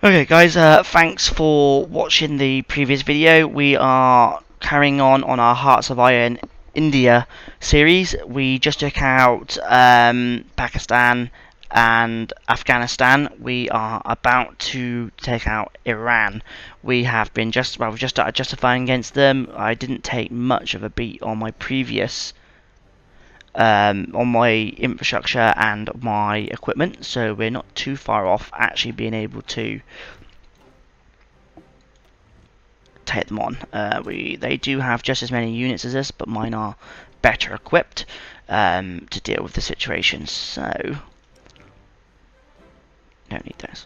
Okay guys, thanks for watching the previous video. We are carrying on our Hearts of Iron India series. We just took out Pakistan and Afghanistan. We are about to take out Iran. We have been we've just started justifying against them. I didn't take much of a beat on my previous on my infrastructure and my equipment, so we're not too far off actually being able to take them on. They do have just as many units as us, but mine are better equipped to deal with the situation, so don't need those.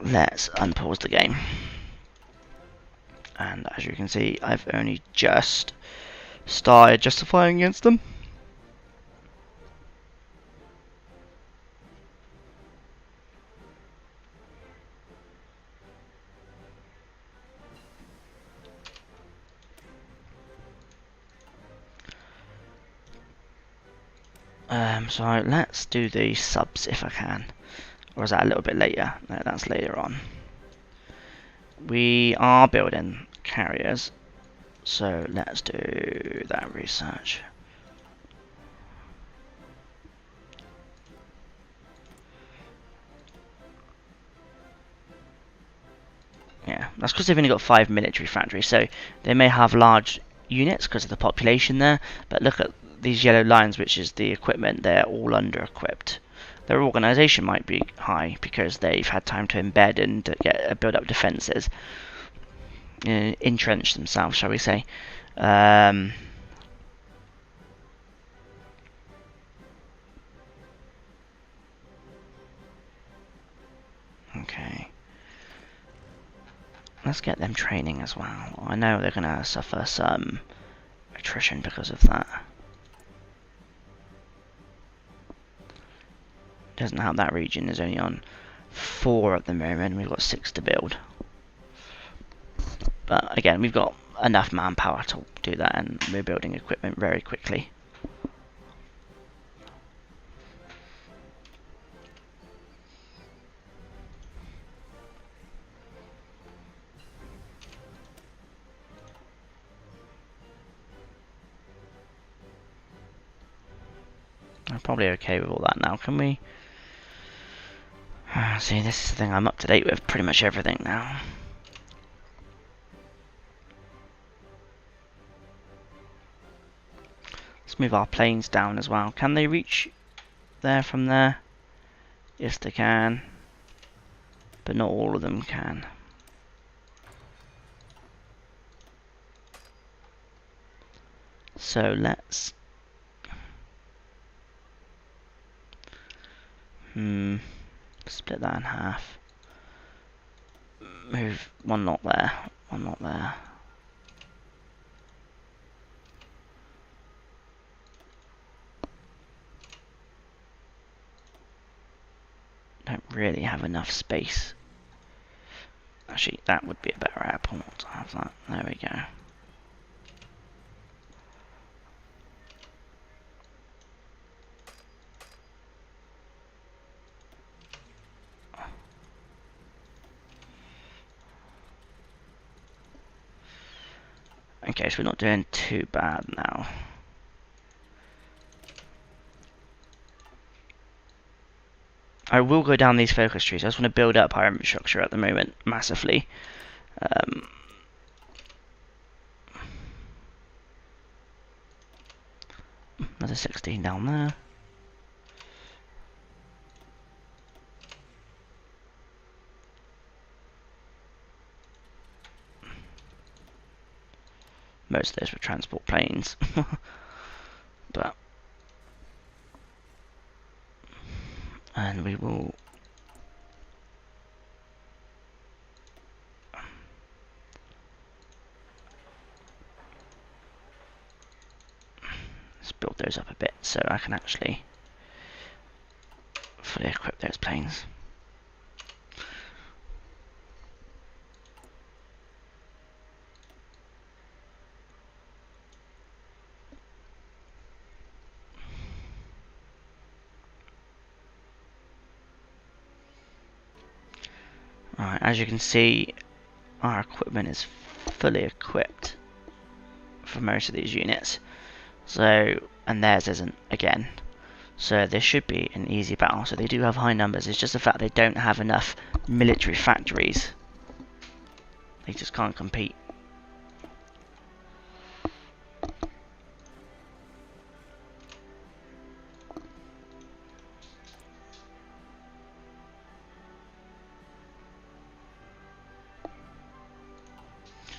Let's unpause the game. And as you can see, I've only just started justifying against them. So let's do the subs if I can. Or is that a little bit later? No, that's later on. We are building carriers, so let's do that research. Yeah, that's because they've only got 5 military factories, so they may have large units because of the population there, but look at these yellow lines, which is the equipment. They're all under-equipped. Their organisation might be high because they've had time to embed and build up defences, entrench themselves, shall we say. Okay. Let's get them training as well. I know they're going to suffer some attrition because of that. Doesn't help that region is only on 4 at the moment. We've got 6 to build. But again, we've got enough manpower to do that, and we're building equipment very quickly. I'm probably okay with all that now. Can we? See, this is the thing. I'm up to date with pretty much everything now. Let's move our planes down as well. Can they reach there from there? Yes, they can. But not all of them can. So let's split that in half. Move one not there, one not there. Don't really have enough space. Actually, that would be a better airport to have that. There we go. Okay, so we're not doing too bad now. I will go down these focus trees. I just want to build up our infrastructure at the moment massively. Another 16 down there. Most of those were transport planes. But and we will let's build those up a bit so I can actually fully equip those planes. Alright, as you can see, our equipment is fully equipped for most of these units. So, and theirs isn't, again. So this should be an easy battle. So they do have high numbers, it's just the fact they don't have enough military factories. They just can't compete.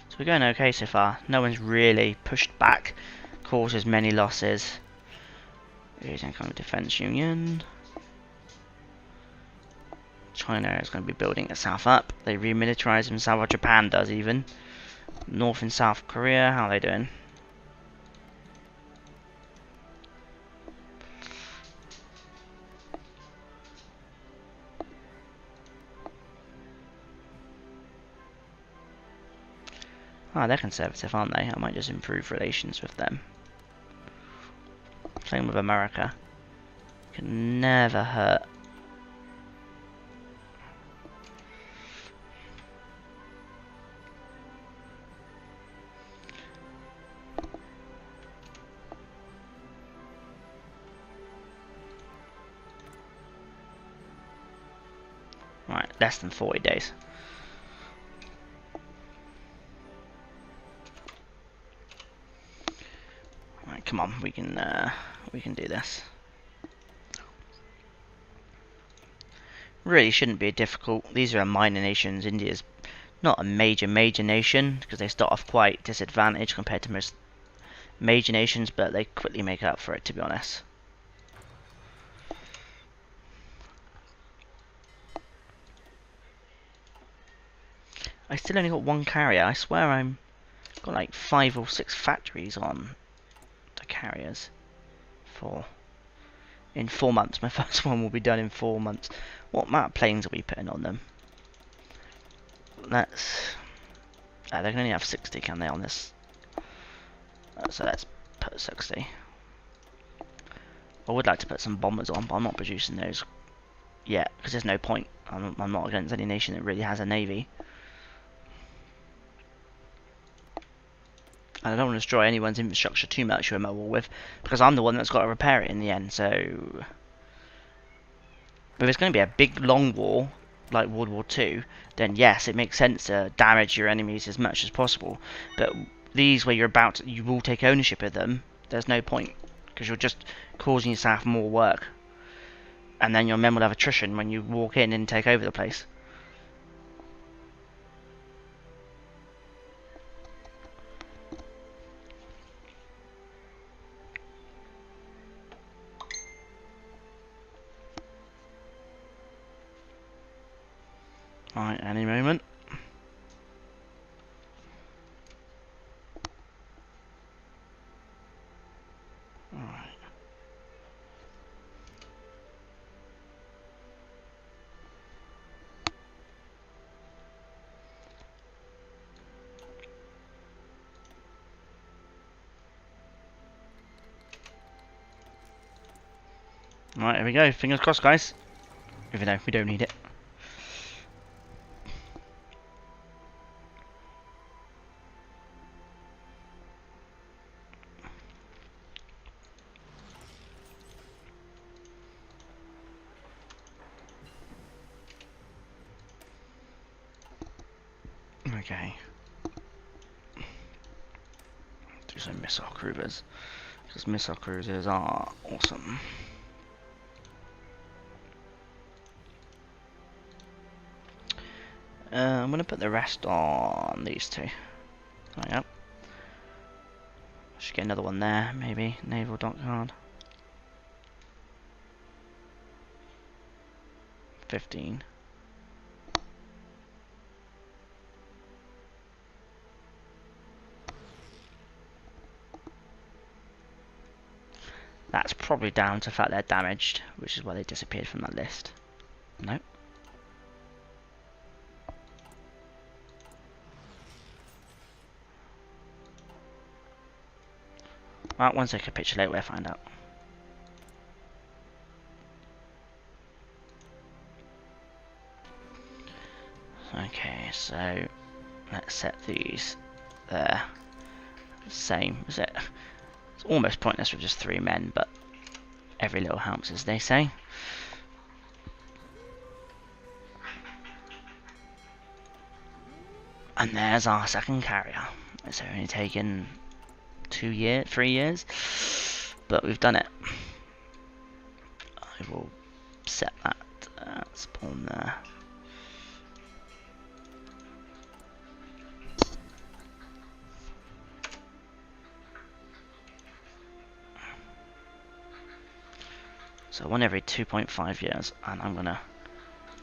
So we're going okay so far. No one's really pushed back, caused as many losses. Here's some kind of defense union. China is going to be building itself up. They remilitarize themselves, or Japan does even. North and South Korea, how are they doing? Ah, they're conservative, aren't they? I might just improve relations with them. Same with America. Can never hurt. Right, less than 40 days. Right, come on, we can do this. Really shouldn't be difficult. These are minor nations. India's not a major nation because they start off quite disadvantaged compared to most major nations, but they quickly make up for it, to be honest. I still only got one carrier. I swear I'm got like 5 or 6 factories on the carriers in 4 months. My first one will be done in 4 months. What amount of planes are we putting on them? Let's... they can only have 60, can they, on this? So let's put 60. I would like to put some bombers on, but I'm not producing those yet, because there's no point. I'm not against any nation that really has a navy. And I don't want to destroy anyone's infrastructure too much who I'm at war with, because I'm the one that's got to repair it in the end, so... If it's going to be a big, long war, like World War II, then yes, it makes sense to damage your enemies as much as possible. But these where you will take ownership of them, there's no point, because you're just causing yourself more work. And then your men will have attrition when you walk in and take over the place. Right, any moment. Alright. Right, here we go. Fingers crossed, guys. Even though we don't need it. Okay. Do some missile cruisers, because missile cruisers are awesome. I'm gonna put the rest on these two. Yep. Should get another one there, maybe. Naval dockyard. 15. That's probably down to the fact they're damaged, which is why they disappeared from that list. Nope. Right, once they capitulate, we'll find out. So Okay, so let's set these there. Same, is it? It's almost pointless with just 3 men, but every little helps, as they say. And there's our second carrier. It's only taken 3 years, but we've done it. I will set that spawn there. So 1 every 2.5 years, and I'm gonna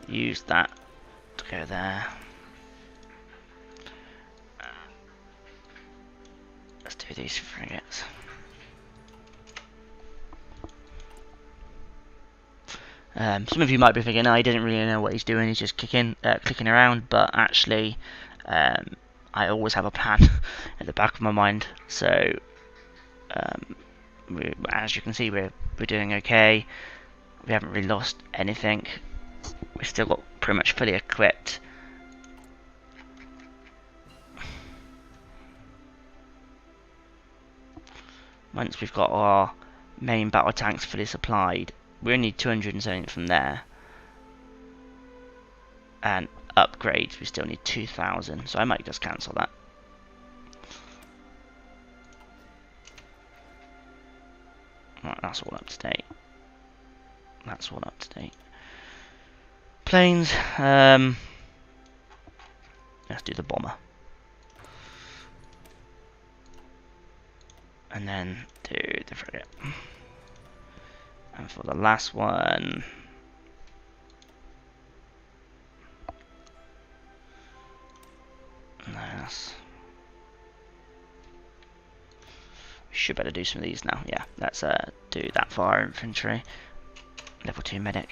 use that to go there. Let's do these frigates. Some of you might be thinking, oh, he didn't really know what he's doing, he's just clicking around, but actually I always have a plan at the back of my mind. So as you can see, we're doing okay. We haven't really lost anything. We've still got pretty much fully equipped. Once we've got our main battle tanks fully supplied, we only need 200 and something from there. And upgrades, we still need 2,000, so I might just cancel that. Right, that's all up to date. That's all up to date. Planes, let's do the bomber. And then do the frigate. And for the last one, nice. We should better do some of these now. Yeah, let's do that for our infantry. Level 2 medic.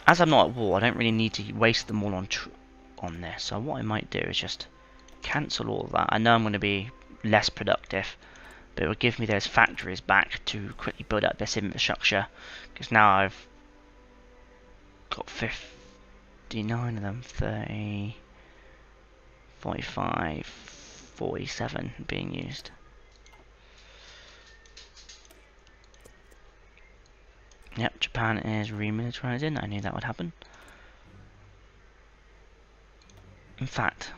As I'm not at war, I don't really need to waste them all on this. So what I might do is just cancel all of that. I know I'm going to be less productive, but it will give me those factories back to quickly build up this infrastructure. Because now I've got 59 of them, 30, 45, 47 being used. Yep, Japan is remilitarizing. I knew that would happen. In fact,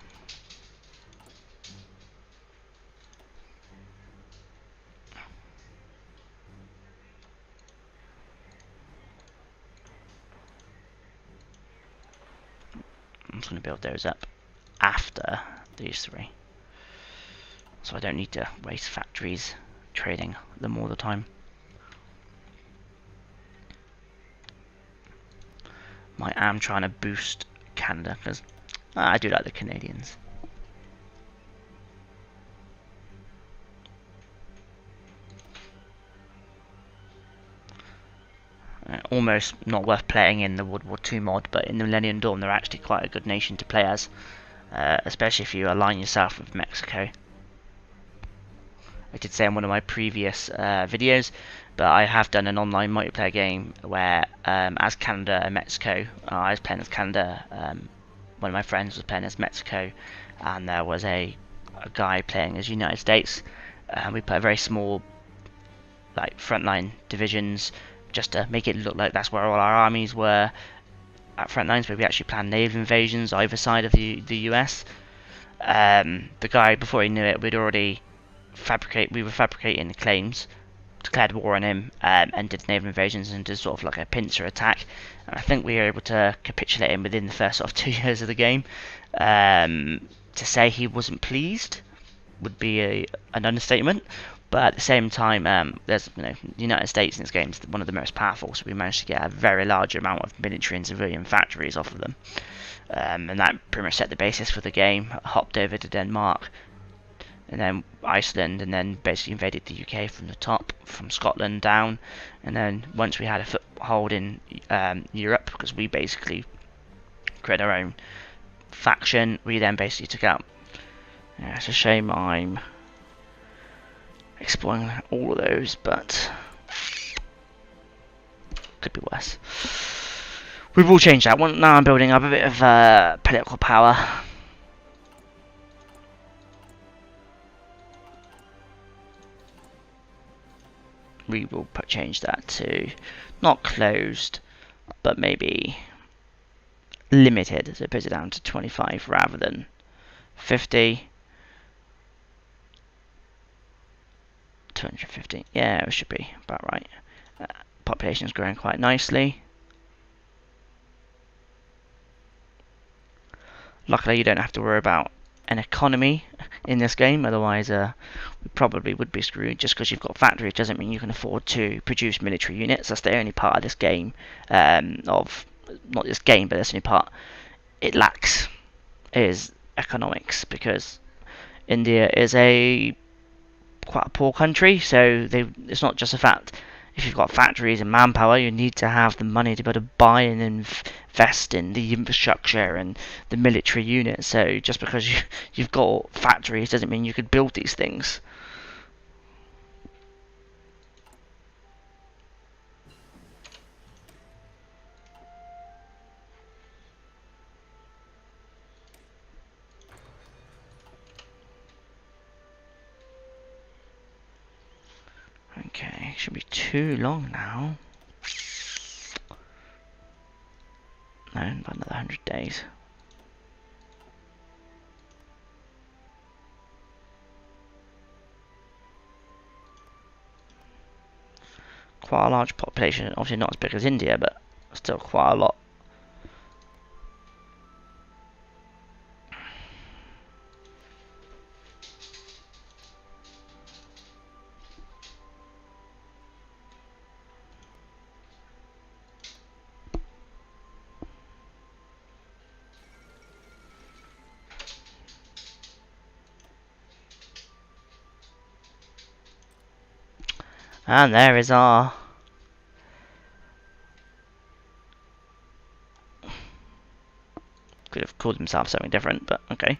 I'm just going to build those up after these 3. So I don't need to waste factories trading them all the time. I am trying to boost Canada because I do like the Canadians. Almost not worth playing in the World War II mod, but in the Millennium Dawn they're actually quite a good nation to play as, especially if you align yourself with Mexico. I did say in one of my previous videos, but I have done an online multiplayer game where, as Canada and Mexico, I was playing as Canada, one of my friends was playing as Mexico, and there was a guy playing as United States. We put a very small, like, frontline divisions, just to make it look like that's where all our armies were at front lines, but we actually planned naval invasions either side of the US. The guy, before he knew it, we were fabricating claims, declared war on him, and did naval invasions and did sort of like a pincer attack. And I think we were able to capitulate him within the first sort of 2 years of the game. To say he wasn't pleased would be an understatement, but at the same time, there's the United States in this game is one of the most powerful, so we managed to get a very large amount of military and civilian factories off of them, and that pretty much set the basis for the game. Hopped over to Denmark, and then Iceland, and then basically invaded the UK from the top, from Scotland down. And then once we had a foothold in Europe, because we basically created our own faction, we then basically took out Yeah, it's a shame I'm exploring all of those, but could be worse. We will change that. Now I'm building up a bit of political power. We will change that to not closed, but maybe limited. So put it down to 25 rather than 50. 250. Yeah, it should be about right. Population is growing quite nicely. Luckily, you don't have to worry about an economy in this game, otherwise we probably would be screwed. Just because you've got factories doesn't mean you can afford to produce military units. That's the only part of this game, of not this game, but that's the only part it lacks, is economics, because India is quite a poor country, so it's not just a fact. If you've got factories and manpower, you need to have the money to be able to buy and invest in the infrastructure and the military units. So just because you've got factories doesn't mean you could build these things. Okay, should be too long now. No, about another 100 days. Quite a large population, obviously not as big as India, but still quite a lot. And there is our could have called himself something different, but okay.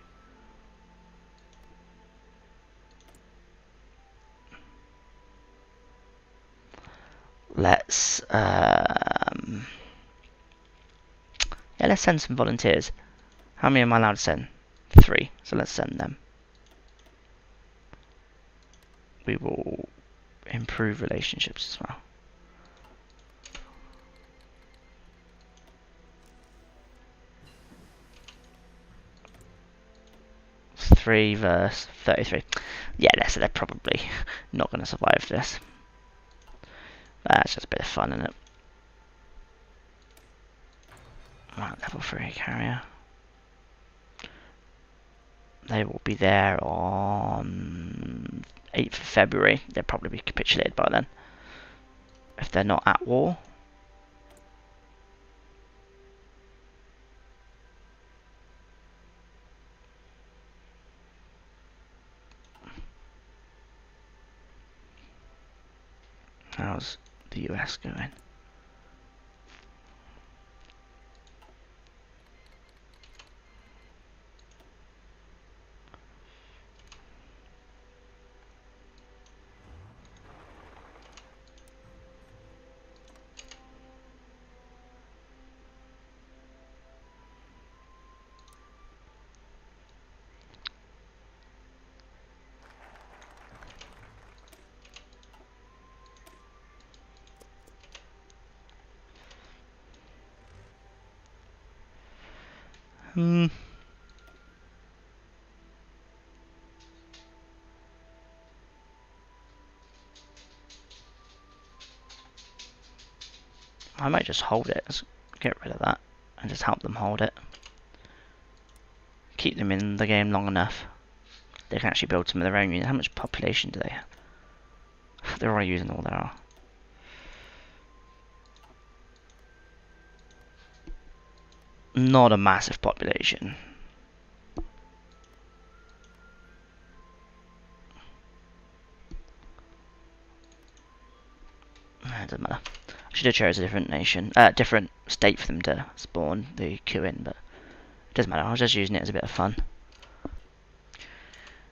Let's let's send some volunteers. How many am I allowed to send? 3. So let's send them. We will improve relationships as well. It's 3 versus 33. Yeah, they're probably not going to survive this. That's just a bit of fun, isn't it? Right, level 3 carrier. They will be there on 8th of February. They'll probably be capitulated by then, if they're not at war. How's the US going? I might just hold it. Let's get rid of that and just help them hold it. Keep them in the game long enough. They can actually build some of their own units. How much population do they have? They're already using all there are. Not a massive population. It doesn't matter. I should have chose a different nation, different state for them to spawn the queue in, but it doesn't matter. I was just using it as a bit of fun.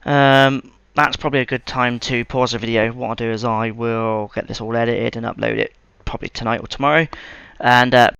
That's probably a good time to pause the video. What I'll do is I will get this all edited and upload it probably tonight or tomorrow, and